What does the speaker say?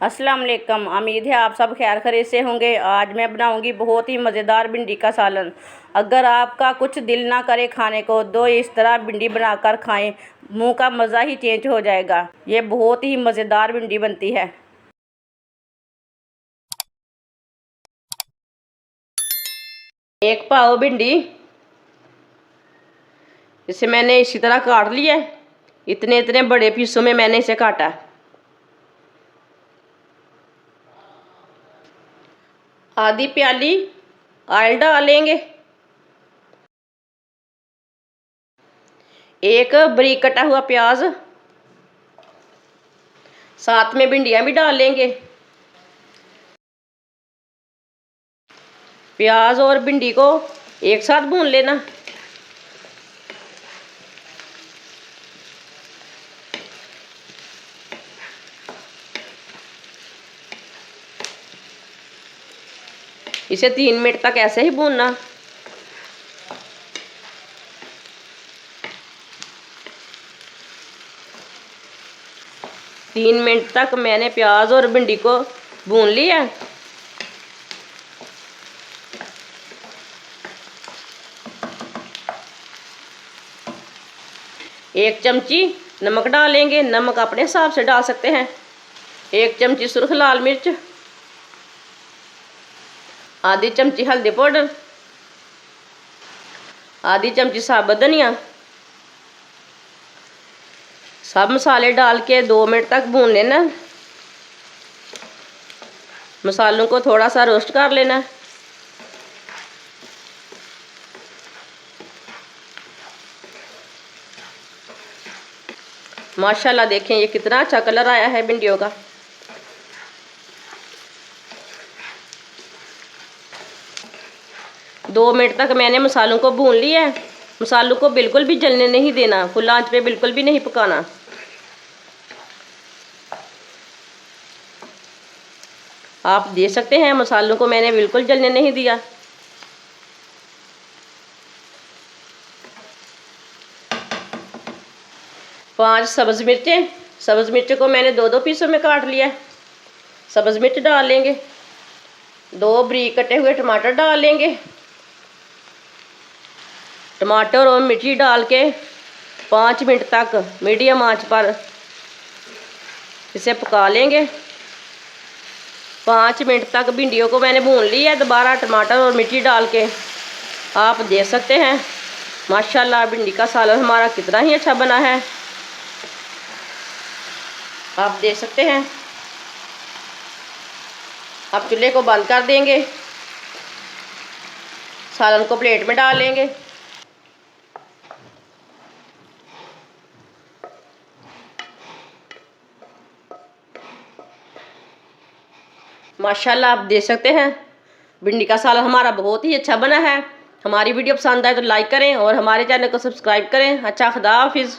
अस्सलाम वालेकुम। उम्मीद है आप सब खैर खैरियत से होंगे। आज मैं बनाऊंगी बहुत ही मज़ेदार भिंडी का सालन। अगर आपका कुछ दिल ना करे खाने को तो इस तरह भिंडी बनाकर खाएं, मुंह का मज़ा ही चेंज हो जाएगा। ये बहुत ही मज़ेदार भिंडी बनती है। एक पाव भिंडी इसे मैंने इसी तरह काट लिया है। इतने इतने बड़े पीसों में मैंने इसे काटा है। आधी प्याली ऑयल डालेंगे। एक बारीक कटा हुआ प्याज, साथ में भिंडियाँ भी डाल लेंगे। प्याज और भिंडी को एक साथ भून लेना। इसे 3 मिनट तक ऐसे ही भूनना। तीन मिनट तक मैंने प्याज और भिंडी को भून लिया। एक चमची नमक डालेंगे। नमक अपने हिसाब से डाल सकते हैं। एक चमची सुर्ख लाल मिर्च, आधी चमची हल्दी पाउडर, आधी चमची साबुत धनिया। सब मसाले डाल के 2 मिनट तक भून लेना। मसालों को थोड़ा सा रोस्ट कर लेना। माशाल्लाह देखें ये कितना अच्छा कलर आया है भिंडियों का। दो मिनट तक मैंने मसालों को भून लिया है। मसालों को बिल्कुल भी जलने नहीं देना, फुल आंच पे बिल्कुल भी नहीं पकाना। आप देख सकते हैं मसालों को मैंने बिल्कुल जलने नहीं दिया। पांच सब्ज़ मिर्चें, सब्ज़ मिर्च को मैंने 2-2 पीसों में काट लिया। सब्ज़ मिर्च डाल लेंगे। 2 बारीक कटे हुए टमाटर डाल लेंगे। टमाटर और मिर्ची डाल के 5 मिनट तक मीडियम आंच पर इसे पका लेंगे। 5 मिनट तक भिंडियों को मैंने भून लिया है। दोबारा टमाटर और मिर्ची डाल के आप देख सकते हैं माशाल्लाह भिंडी का सालन हमारा कितना ही अच्छा बना है। आप देख सकते हैं। अब चूल्हे को बंद कर देंगे। सालन को प्लेट में डाल लेंगे। माशाल्लाह आप देख सकते हैं भिंडी का सालन हमारा बहुत ही अच्छा बना है। हमारी वीडियो पसंद आए तो लाइक करें और हमारे चैनल को सब्सक्राइब करें। अच्छा, खुदा हाफिज़।